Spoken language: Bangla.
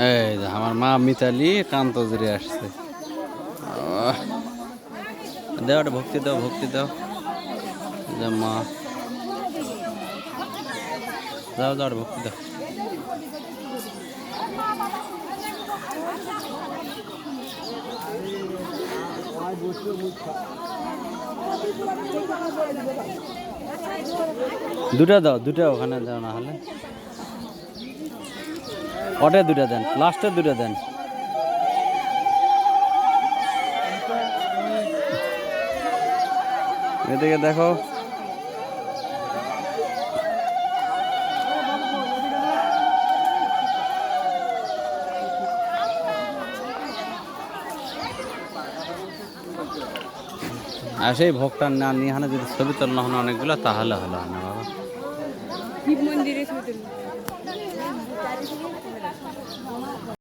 এই যে আমার মা মিতালি কান্তজুরি আসছে। দাও একটা ভক্তি দাও, ভক্তি দাও। যে মা দাও, দাও একটা ভক্তি দাও। দুটা দাও, দুটা ওখানে দাও, না হলে ওটা দুটা দেন, লাস্টের দুটা দেন। এদিকে দেখো, আর সেই ভোগটা না নিয়ে যদি ছবি তোলা হলো অনেকগুলো, তাহলে হলো না বাবা। শিব মন্দিরে ছবি তুলবো।